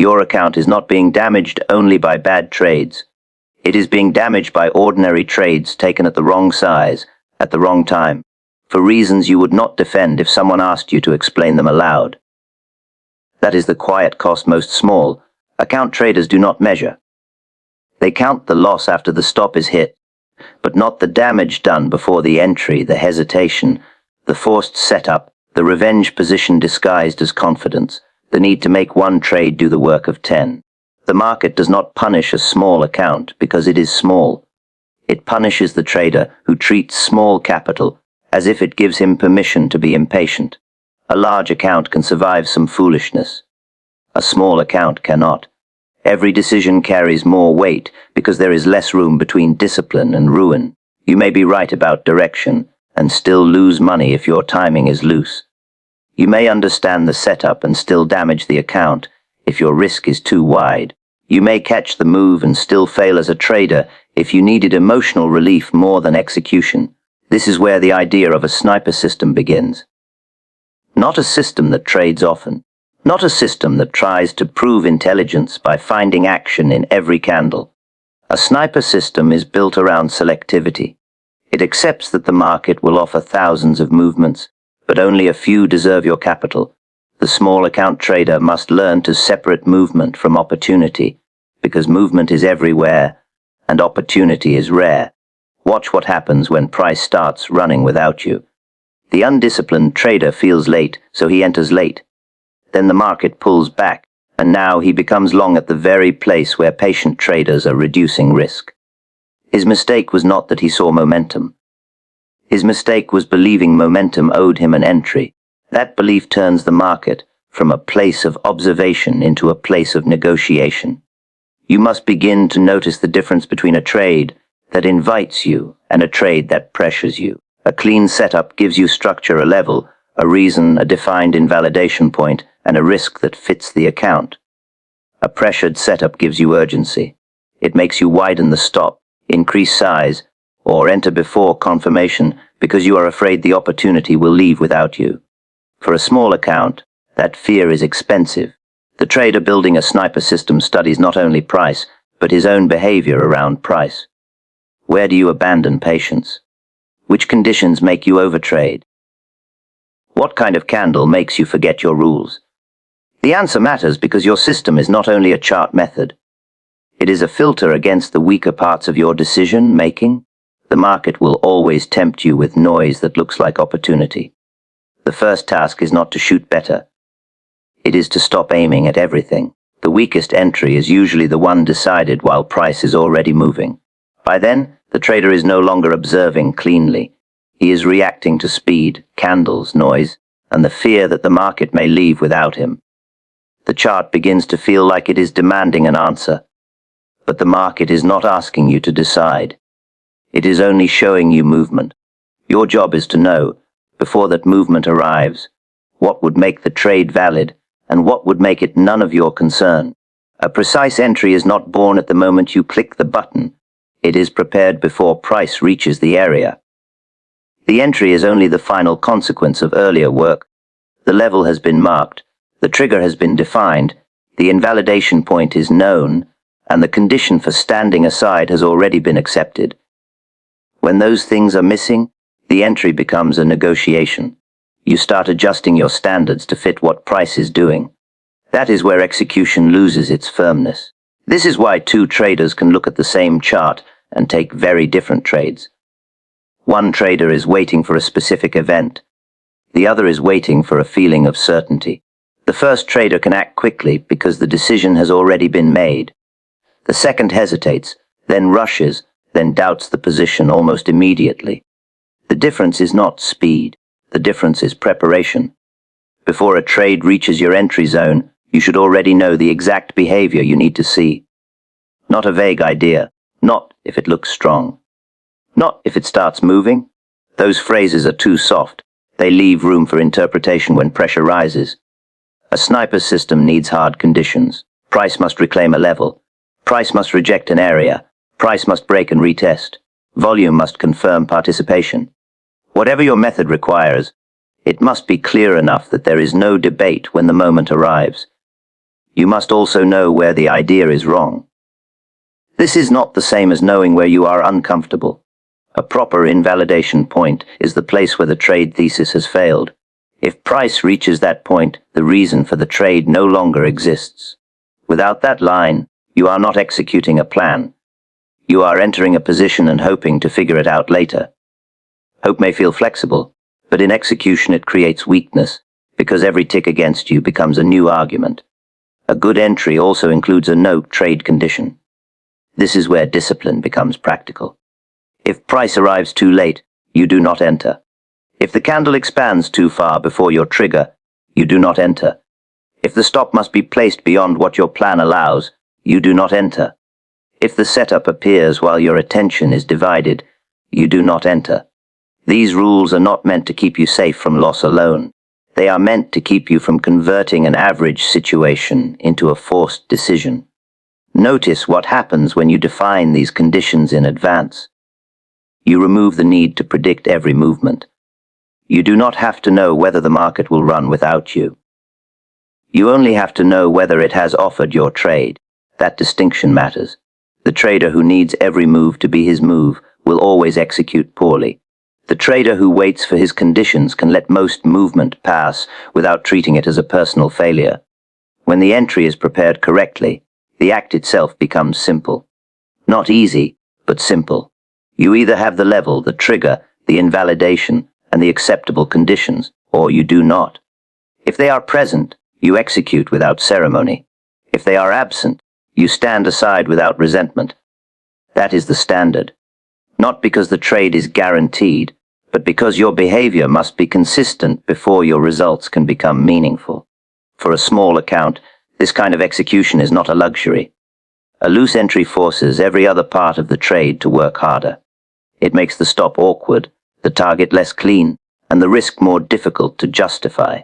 Your account is not being damaged only by bad trades. It is being damaged by ordinary trades taken at the wrong size, at the wrong time, for reasons you would not defend if someone asked you to explain them aloud. That is the quiet cost most small. Account traders do not measure. They count the loss after the stop is hit, but not the damage done before the entry, the hesitation, the forced setup, the revenge position disguised as confidence, the need to make one trade do the work of 10. The market does not punish a small account because it is small. It punishes the trader who treats small capital as if it gives him permission to be impatient. A large account can survive some foolishness. A small account cannot. Every decision carries more weight because there is less room between discipline and ruin. You may be right about direction and still lose money if your timing is loose. You may understand the setup and still damage the account if your risk is too wide. You may catch the move and still fail as a trader if you needed emotional relief more than execution. This is where the idea of a sniper system begins. Not a system that trades often. Not a system that tries to prove intelligence by finding action in every candle. A sniper system is built around selectivity. It accepts that the market will offer thousands of movements, but only a few deserve your capital. The small account trader must learn to separate movement from opportunity, because movement is everywhere, and opportunity is rare. Watch what happens when price starts running without you. The undisciplined trader feels late, so he enters late. Then the market pulls back, and now he becomes long at the very place where patient traders are reducing risk. His mistake was not that he saw momentum. His mistake was believing momentum owed him an entry. That belief turns the market from a place of observation into a place of negotiation. You must begin to notice the difference between a trade that invites you and a trade that pressures you. A clean setup gives you structure, a level, a reason, a defined invalidation point, and a risk that fits the account. A pressured setup gives you urgency. It makes you widen the stop, increase size, or enter before confirmation because you are afraid the opportunity will leave without you. For a small account, that fear is expensive. The trader building a sniper system studies not only price, but his own behavior around price. Where do you abandon patience? Which conditions make you overtrade? What kind of candle makes you forget your rules? The answer matters because your system is not only a chart method. It is a filter against the weaker parts of your decision making. The market will always tempt you with noise that looks like opportunity. The first task is not to shoot better. It is to stop aiming at everything. The weakest entry is usually the one decided while price is already moving. By then, the trader is no longer observing cleanly. He is reacting to speed, candles, noise, and the fear that the market may leave without him. The chart begins to feel like it is demanding an answer. But the market is not asking you to decide. It is only showing you movement. Your job is to know, before that movement arrives, what would make the trade valid and what would make it none of your concern. A precise entry is not born at the moment you click the button. It is prepared before price reaches the area. The entry is only the final consequence of earlier work. The level has been marked, the trigger has been defined, the invalidation point is known, and the condition for standing aside has already been accepted. When those things are missing, the entry becomes a negotiation. You start adjusting your standards to fit what price is doing. That is where execution loses its firmness. This is why two traders can look at the same chart and take very different trades. One trader is waiting for a specific event. The other is waiting for a feeling of certainty. The first trader can act quickly because the decision has already been made. The second hesitates, then rushes, then doubts the position almost immediately. The difference is not speed. The difference is preparation. Before a trade reaches your entry zone, you should already know the exact behavior you need to see. Not a vague idea. Not if it looks strong. Not if it starts moving. Those phrases are too soft. They leave room for interpretation when pressure rises. A sniper system needs hard conditions. Price must reclaim a level. Price must reject an area. Price must break and retest. Volume must confirm participation. Whatever your method requires, it must be clear enough that there is no debate when the moment arrives. You must also know where the idea is wrong. This is not the same as knowing where you are uncomfortable. A proper invalidation point is the place where the trade thesis has failed. If price reaches that point, the reason for the trade no longer exists. Without that line, you are not executing a plan. You are entering a position and hoping to figure it out later. Hope may feel flexible, but in execution it creates weakness, because every tick against you becomes a new argument. A good entry also includes a no trade condition. This is where discipline becomes practical. If price arrives too late, you do not enter. If the candle expands too far before your trigger, you do not enter. If the stop must be placed beyond what your plan allows, you do not enter. If the setup appears while your attention is divided, you do not enter. These rules are not meant to keep you safe from loss alone. They are meant to keep you from converting an average situation into a forced decision. Notice what happens when you define these conditions in advance. You remove the need to predict every movement. You do not have to know whether the market will run without you. You only have to know whether it has offered your trade. That distinction matters. The trader who needs every move to be his move will always execute poorly. The trader who waits for his conditions can let most movement pass without treating it as a personal failure. When the entry is prepared correctly, the act itself becomes simple. Not easy, but simple. You either have the level, the trigger, the invalidation, and the acceptable conditions, or you do not. If they are present, you execute without ceremony. If they are absent, you stand aside without resentment. That is the standard. Not because the trade is guaranteed, but because your behavior must be consistent before your results can become meaningful. For a small account, this kind of execution is not a luxury. A loose entry forces every other part of the trade to work harder. It makes the stop awkward, the target less clean, and the risk more difficult to justify.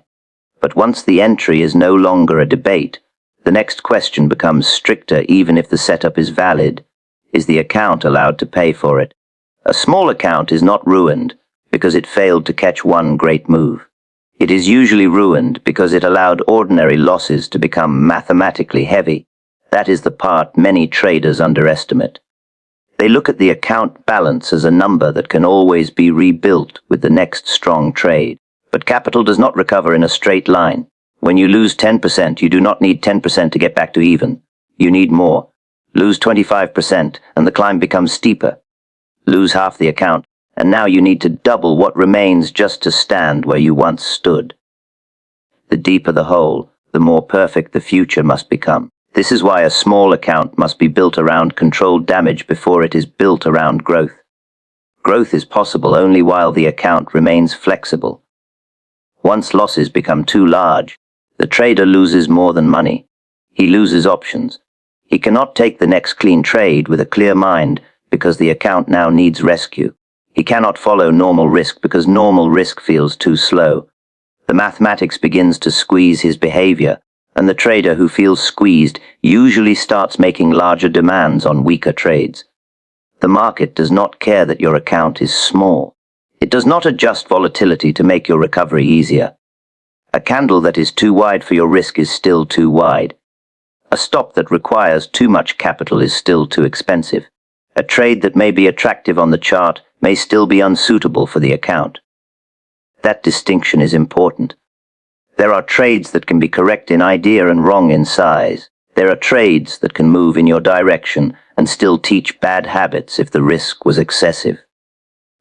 But once the entry is no longer a debate, the next question becomes stricter even if the setup is valid. Is the account allowed to pay for it? A small account is not ruined because it failed to catch one great move. It is usually ruined because it allowed ordinary losses to become mathematically heavy. That is the part many traders underestimate. They look at the account balance as a number that can always be rebuilt with the next strong trade. But capital does not recover in a straight line. When you lose 10%, you do not need 10% to get back to even. You need more. Lose 25%, and the climb becomes steeper. Lose half the account, and now you need to double what remains just to stand where you once stood. The deeper the hole, the more perfect the future must become. This is why a small account must be built around controlled damage before it is built around growth. Growth is possible only while the account remains flexible. Once losses become too large, the trader loses more than money. He loses options. He cannot take the next clean trade with a clear mind because the account now needs rescue. He cannot follow normal risk because normal risk feels too slow. The mathematics begins to squeeze his behavior, and the trader who feels squeezed usually starts making larger demands on weaker trades. The market does not care that your account is small. It does not adjust volatility to make your recovery easier. A candle that is too wide for your risk is still too wide. A stop that requires too much capital is still too expensive. A trade that may be attractive on the chart may still be unsuitable for the account. That distinction is important. There are trades that can be correct in idea and wrong in size. There are trades that can move in your direction and still teach bad habits if the risk was excessive.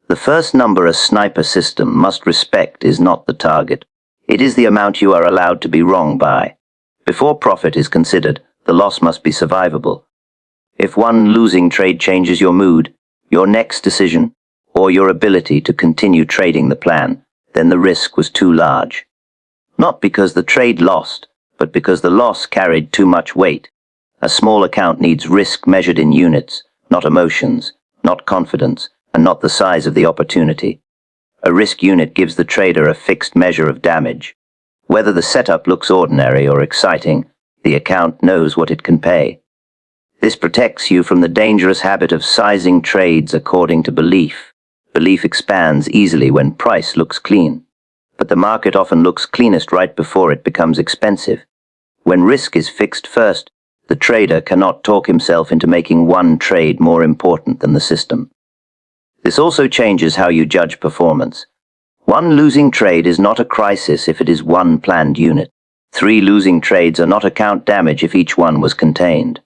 The first number a sniper system must respect is not the target. It is the amount you are allowed to be wrong by. Before profit is considered, the loss must be survivable. If one losing trade changes your mood, your next decision, or your ability to continue trading the plan, then the risk was too large. Not because the trade lost, but because the loss carried too much weight. A small account needs risk measured in units, not emotions, not confidence, and not the size of the opportunity. A risk unit gives the trader a fixed measure of damage. Whether the setup looks ordinary or exciting, the account knows what it can pay. This protects you from the dangerous habit of sizing trades according to belief. Belief expands easily when price looks clean. But the market often looks cleanest right before it becomes expensive. When risk is fixed first, the trader cannot talk himself into making one trade more important than the system. This also changes how you judge performance. One losing trade is not a crisis if it is one planned unit. 3 losing trades are not account damage if each one was contained.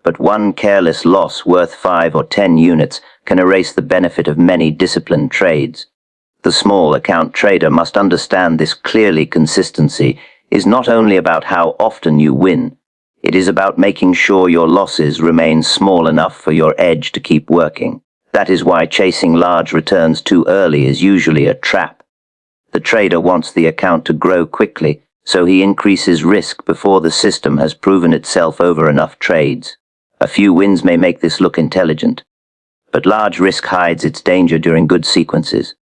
But one careless loss worth 5 or 10 units can erase the benefit of many disciplined trades. The small account trader must understand this clearly. Consistency is not only about how often you win, it is about making sure your losses remain small enough for your edge to keep working. That is why chasing large returns too early is usually a trap. The trader wants the account to grow quickly, so he increases risk before the system has proven itself over enough trades. A few wins may make this look intelligent, but large risk hides its danger during good sequences.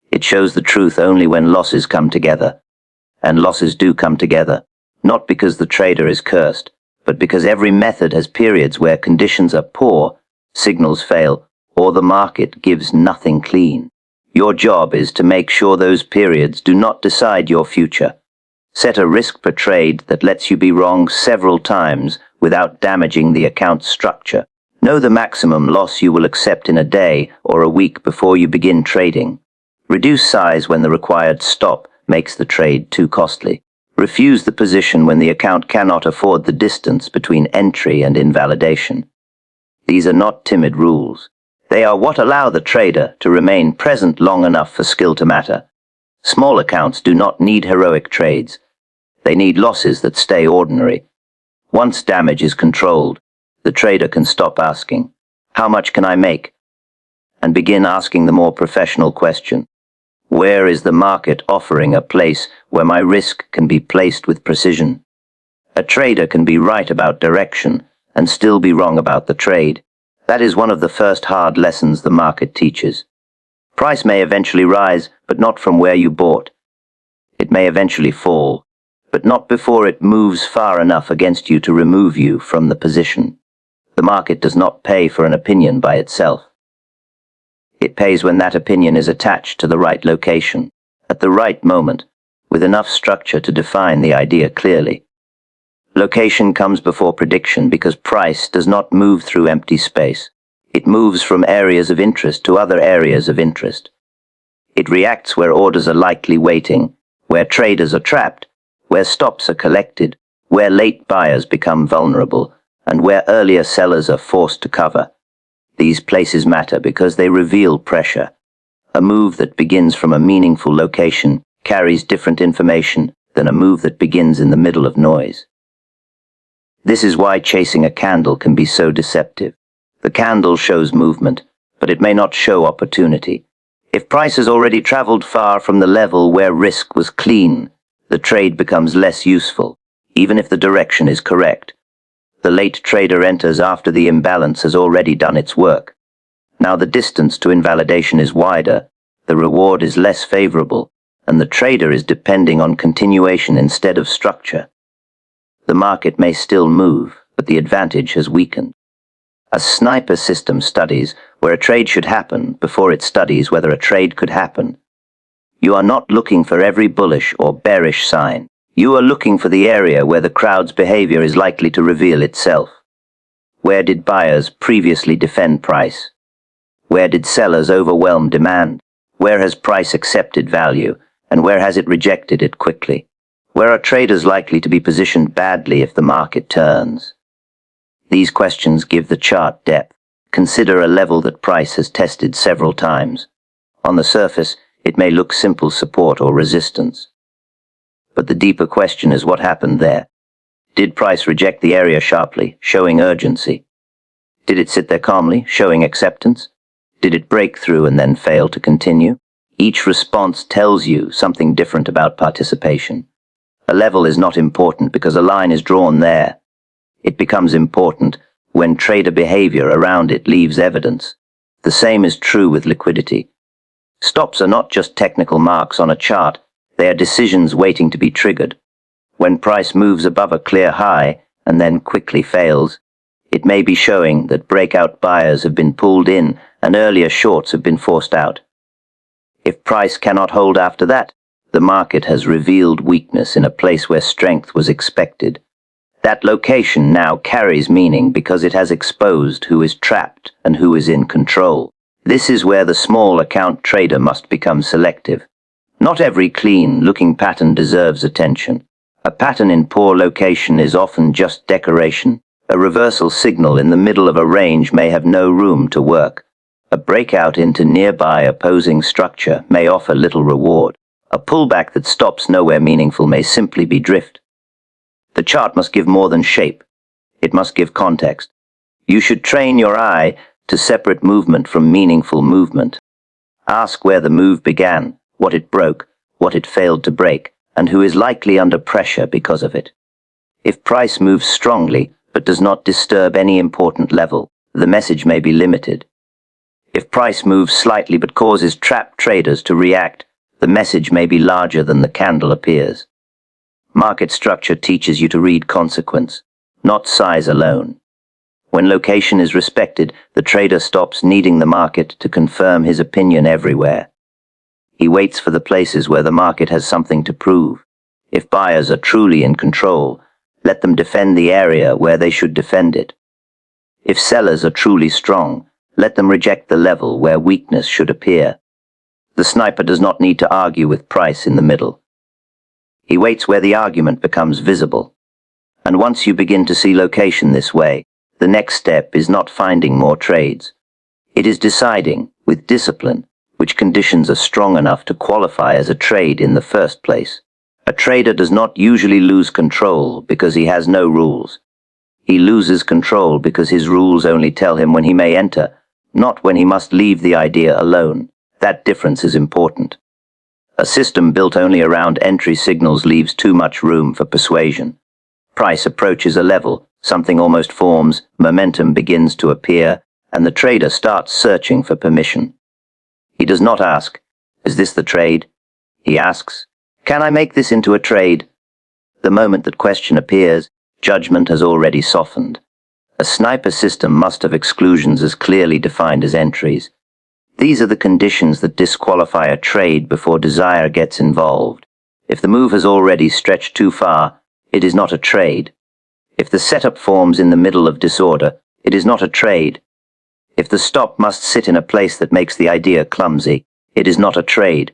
It shows the truth only when losses come together. And losses do come together, not because the trader is cursed, but because every method has periods where conditions are poor, signals fail, or the market gives nothing clean. Your job is to make sure those periods do not decide your future. Set a risk per trade that lets you be wrong several times without damaging the account structure. Know the maximum loss you will accept in a day or a week before you begin trading. Reduce size when the required stop makes the trade too costly. Refuse the position when the account cannot afford the distance between entry and invalidation. These are not timid rules. They are what allow the trader to remain present long enough for skill to matter. Small accounts do not need heroic trades. They need losses that stay ordinary. Once damage is controlled, the trader can stop asking, "How much can I make?" and begin asking the more professional question, "Where is the market offering a place where my risk can be placed with precision?" A trader can be right about direction and still be wrong about the trade. That is one of the first hard lessons the market teaches. Price may eventually rise, but not from where you bought. It may eventually fall, but not before it moves far enough against you to remove you from the position. The market does not pay for an opinion by itself. It pays when that opinion is attached to the right location, at the right moment, with enough structure to define the idea clearly. Location comes before prediction because price does not move through empty space. It moves from areas of interest to other areas of interest. It reacts where orders are likely waiting, where traders are trapped, where stops are collected, where late buyers become vulnerable, and where earlier sellers are forced to cover. These places matter because they reveal pressure. A move that begins from a meaningful location carries different information than a move that begins in the middle of noise. This is why chasing a candle can be so deceptive. The candle shows movement, but it may not show opportunity. If price has already traveled far from the level where risk was clean, the trade becomes less useful, even if the direction is correct. The late trader enters after the imbalance has already done its work. Now the distance to invalidation is wider, the reward is less favorable, and the trader is depending on continuation instead of structure. The market may still move, but the advantage has weakened. A sniper system studies where a trade should happen before it studies whether a trade could happen. You are not looking for every bullish or bearish sign. You are looking for the area where the crowd's behavior is likely to reveal itself. Where did buyers previously defend price? Where did sellers overwhelm demand? Where has price accepted value, and where has it rejected it quickly? Where are traders likely to be positioned badly if the market turns? These questions give the chart depth. Consider a level that price has tested several times. On the surface, it may look simple support or resistance. But the deeper question is what happened there. Did price reject the area sharply, showing urgency? Did it sit there calmly, showing acceptance? Did it break through and then fail to continue? Each response tells you something different about participation. A level is not important because a line is drawn there. It becomes important when trader behavior around it leaves evidence. The same is true with liquidity. Stops are not just technical marks on a chart, they are decisions waiting to be triggered. When price moves above a clear high and then quickly fails, it may be showing that breakout buyers have been pulled in and earlier shorts have been forced out. If price cannot hold after that, the market has revealed weakness in a place where strength was expected. That location now carries meaning because it has exposed who is trapped and who is in control. This is where the small account trader must become selective. Not every clean-looking pattern deserves attention. A pattern in poor location is often just decoration. A reversal signal in the middle of a range may have no room to work. A breakout into nearby opposing structure may offer little reward. A pullback that stops nowhere meaningful may simply be drift. The chart must give more than shape. It must give context. You should train your eye to separate movement from meaningful movement. Ask where the move began, what it broke, what it failed to break, and who is likely under pressure because of it. If price moves strongly but does not disturb any important level, the message may be limited. If price moves slightly but causes trapped traders to react, the message may be larger than the candle appears. Market structure teaches you to read consequence, not size alone. When location is respected, the trader stops needing the market to confirm his opinion everywhere. He waits for the places where the market has something to prove. If buyers are truly in control, let them defend the area where they should defend it. If sellers are truly strong, let them reject the level where weakness should appear. The sniper does not need to argue with price in the middle. He waits where the argument becomes visible. And once you begin to see location this way, the next step is not finding more trades. It is deciding, with discipline, which conditions are strong enough to qualify as a trade in the first place. A trader does not usually lose control because he has no rules. He loses control because his rules only tell him when he may enter, not when he must leave the idea alone. That difference is important. A system built only around entry signals leaves too much room for persuasion. Price approaches a level, something almost forms, momentum begins to appear, and the trader starts searching for permission. He does not ask, "Is this the trade?" He asks, "Can I make this into a trade?" The moment that question appears, judgment has already softened. A sniper system must have exclusions as clearly defined as entries. These are the conditions that disqualify a trade before desire gets involved. If the move has already stretched too far, it is not a trade. If the setup forms in the middle of disorder, it is not a trade. If the stop must sit in a place that makes the idea clumsy, it is not a trade.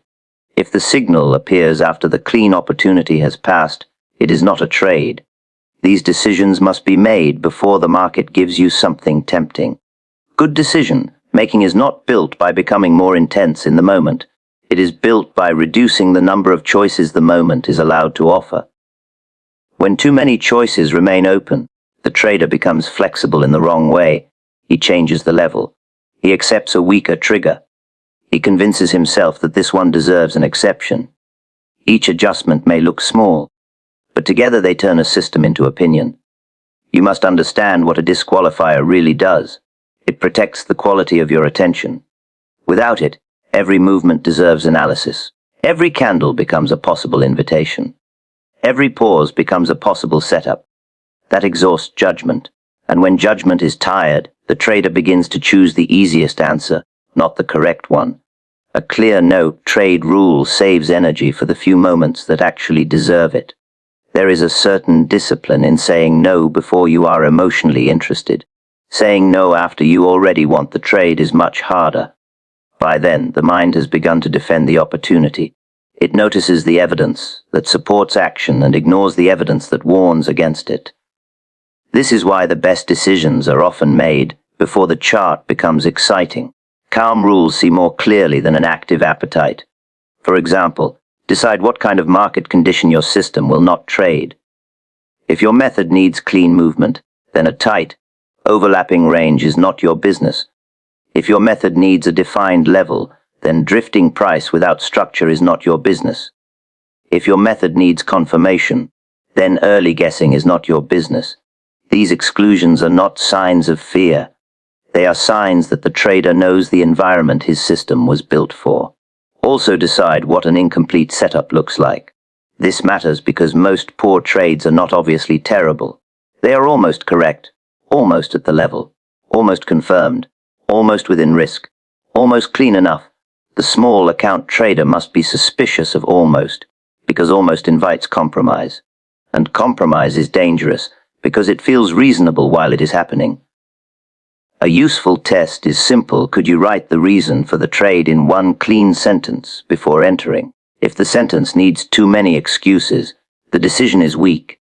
If the signal appears after the clean opportunity has passed, it is not a trade. These decisions must be made before the market gives you something tempting. Good decision making is not built by becoming more intense in the moment. It is built by reducing the number of choices the moment is allowed to offer. When too many choices remain open, the trader becomes flexible in the wrong way. He changes the level. He accepts a weaker trigger. He convinces himself that this one deserves an exception. Each adjustment may look small, but together they turn a system into opinion. You must understand what a disqualifier really does. It protects the quality of your attention. Without it, every movement deserves analysis. Every candle becomes a possible invitation. Every pause becomes a possible setup. That exhausts judgment, and when judgment is tired, the trader begins to choose the easiest answer, not the correct one. A clear no trade rule saves energy for the few moments that actually deserve it. There is a certain discipline in saying no before you are emotionally interested. Saying no after you already want the trade is much harder. By then, the mind has begun to defend the opportunity. It notices the evidence that supports action and ignores the evidence that warns against it. This is why the best decisions are often made before the chart becomes exciting. Calm rules see more clearly than an active appetite. For example, decide what kind of market condition your system will not trade. If your method needs clean movement, then a tight, overlapping range is not your business. If your method needs a defined level, then drifting price without structure is not your business. If your method needs confirmation, then early guessing is not your business. These exclusions are not signs of fear. They are signs that the trader knows the environment his system was built for. Also decide what an incomplete setup looks like. This matters because most poor trades are not obviously terrible. They are almost correct, almost at the level, almost confirmed, almost within risk, almost clean enough. The small account trader must be suspicious of almost, because almost invites compromise. And compromise is dangerous, because it feels reasonable while it is happening. A useful test is simple. Could you write the reason for the trade in one clean sentence before entering? If the sentence needs too many excuses, the decision is weak.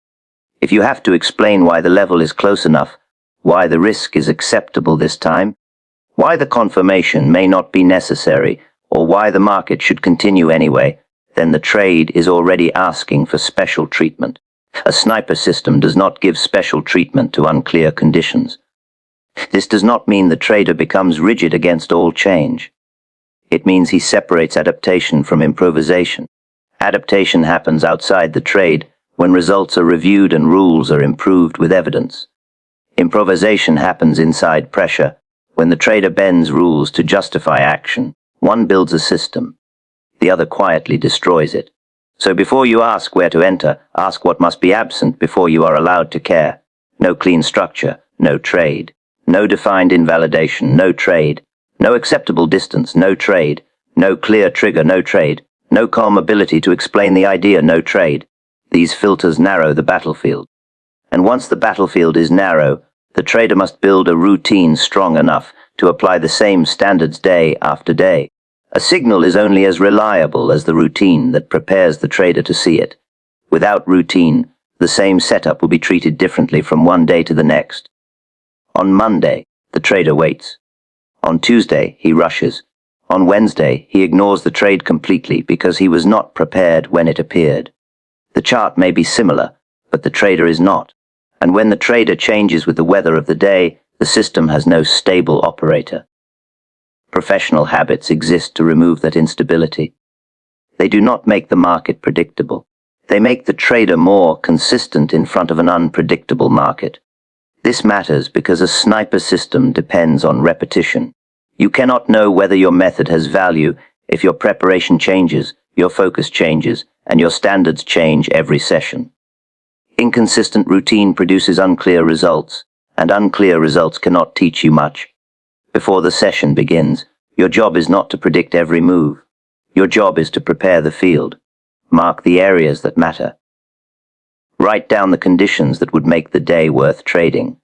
If you have to explain why the level is close enough, why the risk is acceptable this time, why the confirmation may not be necessary, or why the market should continue anyway, then the trade is already asking for special treatment. A sniper system does not give special treatment to unclear conditions. This does not mean the trader becomes rigid against all change. It means he separates adaptation from improvisation. Adaptation happens outside the trade when results are reviewed and rules are improved with evidence. Improvisation happens inside pressure when the trader bends rules to justify action. One builds a system, the other quietly destroys it. So before you ask where to enter, ask what must be absent before you are allowed to care. No clean structure, no trade. No defined invalidation, no trade. No acceptable distance, no trade. No clear trigger, no trade. No calm ability to explain the idea, no trade. These filters narrow the battlefield. And once the battlefield is narrow, the trader must build a routine strong enough to apply the same standards day after day. A signal is only as reliable as the routine that prepares the trader to see it. Without routine, the same setup will be treated differently from one day to the next. On Monday, the trader waits. On Tuesday, he rushes. On Wednesday, he ignores the trade completely because he was not prepared when it appeared. The chart may be similar, but the trader is not. And when the trader changes with the weather of the day, the system has no stable operator. Professional habits exist to remove that instability. They do not make the market predictable. They make the trader more consistent in front of an unpredictable market. This matters because a sniper system depends on repetition. You cannot know whether your method has value if your preparation changes, your focus changes, and your standards change every session. Inconsistent routine produces unclear results, and unclear results cannot teach you much. Before the session begins, your job is not to predict every move. Your job is to prepare the field. Mark the areas that matter. Write down the conditions that would make the day worth trading.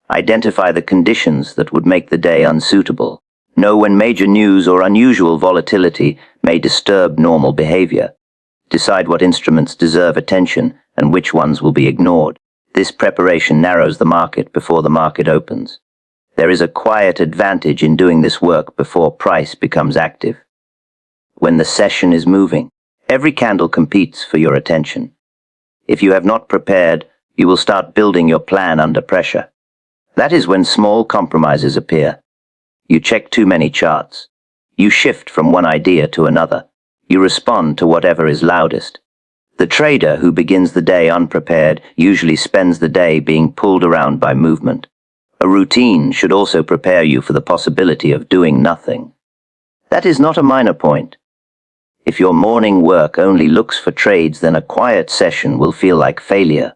Identify the conditions that would make the day unsuitable. Know when major news or unusual volatility may disturb normal behavior. Decide what instruments deserve attention and which ones will be ignored. This preparation narrows the market before the market opens. There is a quiet advantage in doing this work before price becomes active. When the session is moving, every candle competes for your attention. If you have not prepared, you will start building your plan under pressure. That is when small compromises appear. You check too many charts. You shift from one idea to another. You respond to whatever is loudest. The trader who begins the day unprepared usually spends the day being pulled around by movement. A routine should also prepare you for the possibility of doing nothing. That is not a minor point. If your morning work only looks for trades, then a quiet session will feel like failure.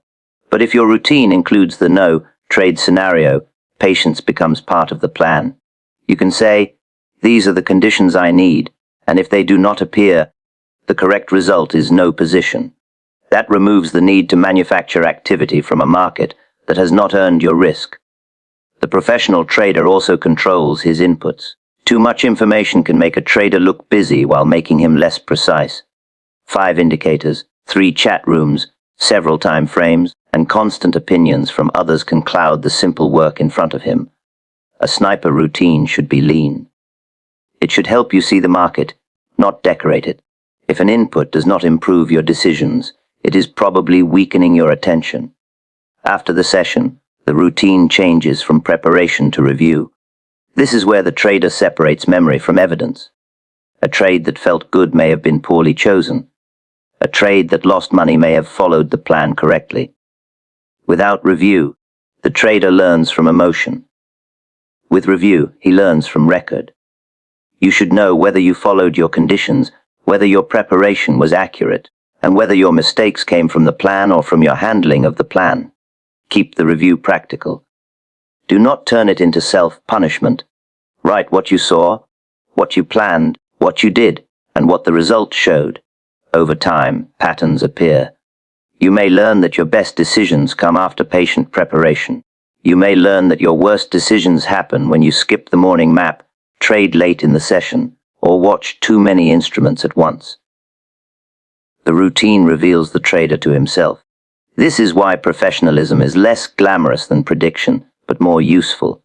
But if your routine includes the no trade scenario, patience becomes part of the plan. You can say, these are the conditions I need, and if they do not appear, the correct result is no position. That removes the need to manufacture activity from a market that has not earned your risk. The professional trader also controls his inputs. Too much information can make a trader look busy while making him less precise. 5 indicators, 3 chat rooms, several time frames, and constant opinions from others can cloud the simple work in front of him. A sniper routine should be lean. It should help you see the market, not decorate it. If an input does not improve your decisions, it is probably weakening your attention. After the session, the routine changes from preparation to review. This is where the trader separates memory from evidence. A trade that felt good may have been poorly chosen. A trade that lost money may have followed the plan correctly. Without review, the trader learns from emotion. With review, he learns from record. You should know whether you followed your conditions, whether your preparation was accurate, and whether your mistakes came from the plan or from your handling of the plan. Keep the review practical. Do not turn it into self-punishment. Write what you saw, what you planned, what you did, and what the results showed. Over time, patterns appear. You may learn that your best decisions come after patient preparation. You may learn that your worst decisions happen when you skip the morning map, trade late in the session, or watch too many instruments at once. The routine reveals the trader to himself. This is why professionalism is less glamorous than prediction, but more useful.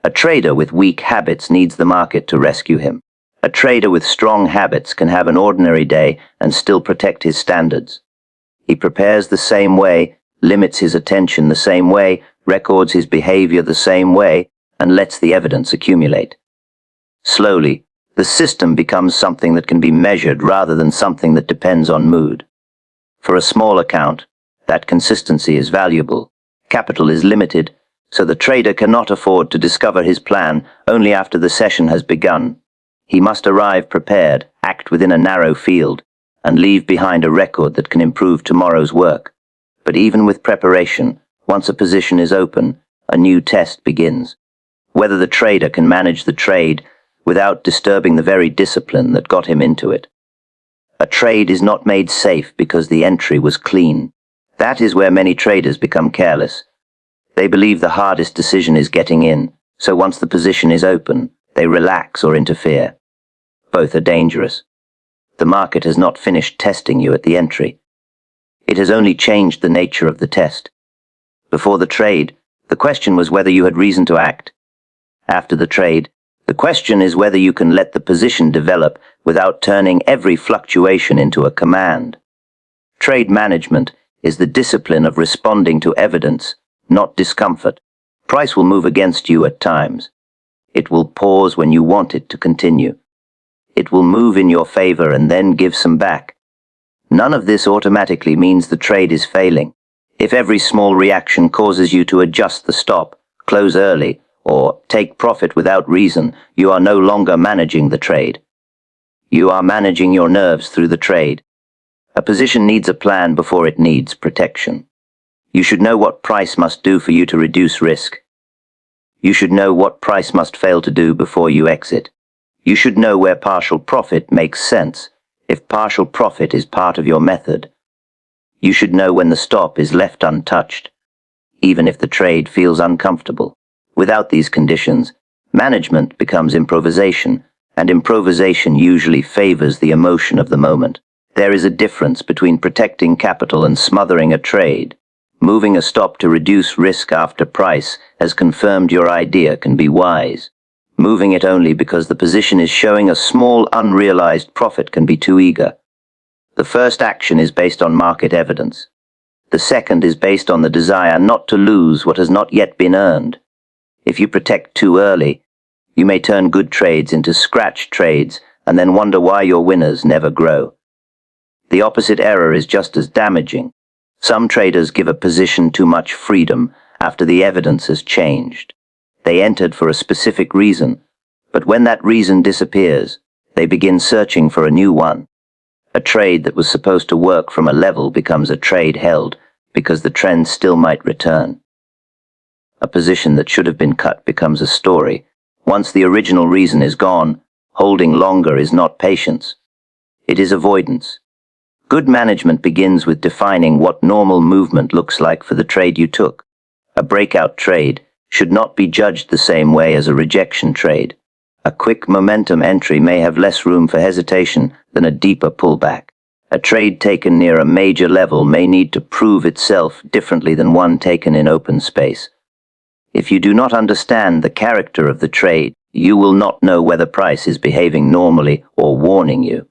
A trader with weak habits needs the market to rescue him. A trader with strong habits can have an ordinary day and still protect his standards. He prepares the same way, limits his attention the same way, records his behavior the same way, and lets the evidence accumulate. Slowly, the system becomes something that can be measured rather than something that depends on mood. For a small account, that consistency is valuable. Capital is limited, so the trader cannot afford to discover his plan only after the session has begun. He must arrive prepared, act within a narrow field, and leave behind a record that can improve tomorrow's work. But even with preparation, once a position is open, a new test begins. Whether the trader can manage the trade without disturbing the very discipline that got him into it. A trade is not made safe because the entry was clean. That is where many traders become careless. They believe the hardest decision is getting in, so once the position is open, they relax or interfere. Both are dangerous. The market has not finished testing you at the entry. It has only changed the nature of the test. Before the trade, the question was whether you had reason to act. After the trade, the question is whether you can let the position develop without turning every fluctuation into a command. Trade management is the discipline of responding to evidence, not discomfort. Price will move against you at times. It will pause when you want it to continue. It will move in your favor and then give some back. None of this automatically means the trade is failing. If every small reaction causes you to adjust the stop, close early, or take profit without reason, you are no longer managing the trade. You are managing your nerves through the trade. A position needs a plan before it needs protection. You should know what price must do for you to reduce risk. You should know what price must fail to do before you exit. You should know where partial profit makes sense, if partial profit is part of your method. You should know when the stop is left untouched, even if the trade feels uncomfortable. Without these conditions, management becomes improvisation, and improvisation usually favors the emotion of the moment. There is a difference between protecting capital and smothering a trade. Moving a stop to reduce risk after price has confirmed your idea can be wise. Moving it only because the position is showing a small unrealized profit can be too eager. The first action is based on market evidence. The second is based on the desire not to lose what has not yet been earned. If you protect too early, you may turn good trades into scratch trades and then wonder why your winners never grow. The opposite error is just as damaging. Some traders give a position too much freedom after the evidence has changed. They entered for a specific reason, but when that reason disappears, they begin searching for a new one. A trade that was supposed to work from a level becomes a trade held because the trend still might return. A position that should have been cut becomes a story. Once the original reason is gone, holding longer is not patience. It is avoidance. Good management begins with defining what normal movement looks like for the trade you took. A breakout trade should not be judged the same way as a rejection trade. A quick momentum entry may have less room for hesitation than a deeper pullback. A trade taken near a major level may need to prove itself differently than one taken in open space. If you do not understand the character of the trade, you will not know whether price is behaving normally or warning you.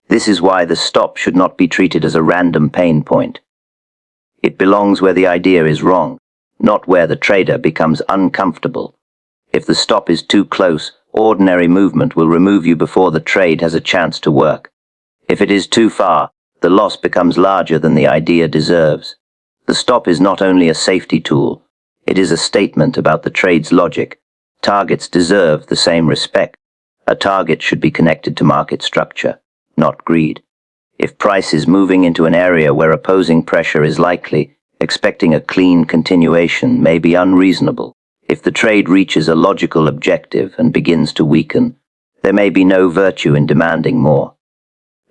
This is why the stop should not be treated as a random pain point. It belongs where the idea is wrong, not where the trader becomes uncomfortable. If the stop is too close, ordinary movement will remove you before the trade has a chance to work. If it is too far, the loss becomes larger than the idea deserves. The stop is not only a safety tool, it is a statement about the trade's logic. Targets deserve the same respect. A target should be connected to market structure, not greed. If price is moving into an area where opposing pressure is likely, expecting a clean continuation may be unreasonable. If the trade reaches a logical objective and begins to weaken, there may be no virtue in demanding more.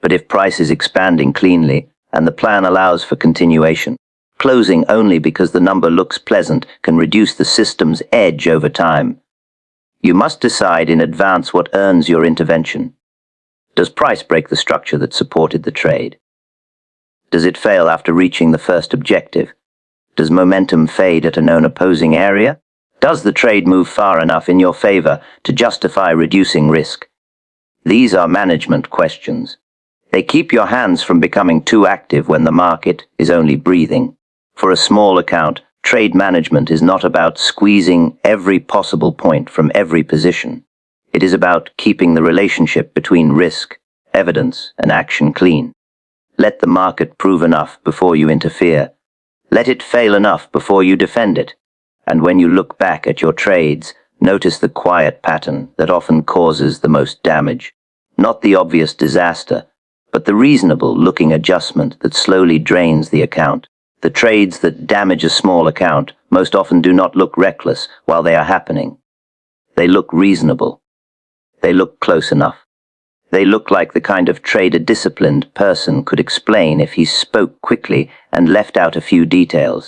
But if price is expanding cleanly, and the plan allows for continuation. Closing only because the number looks pleasant can reduce the system's edge over time. You must decide in advance what earns your intervention. Does price break the structure that supported the trade? Does it fail after reaching the first objective? Does momentum fade at a known opposing area? Does the trade move far enough in your favor to justify reducing risk? These are management questions. They keep your hands from becoming too active when the market is only breathing. For a small account, trade management is not about squeezing every possible point from every position. It is about keeping the relationship between risk, evidence, and action clean. Let the market prove enough before you interfere. Let it fail enough before you defend it. And when you look back at your trades, notice the quiet pattern that often causes the most damage. Not the obvious disaster, but the reasonable-looking adjustment that slowly drains the account. The trades that damage a small account most often do not look reckless while they are happening. They look reasonable. They look close enough. They look like the kind of trade a disciplined person could explain if he spoke quickly and left out a few details.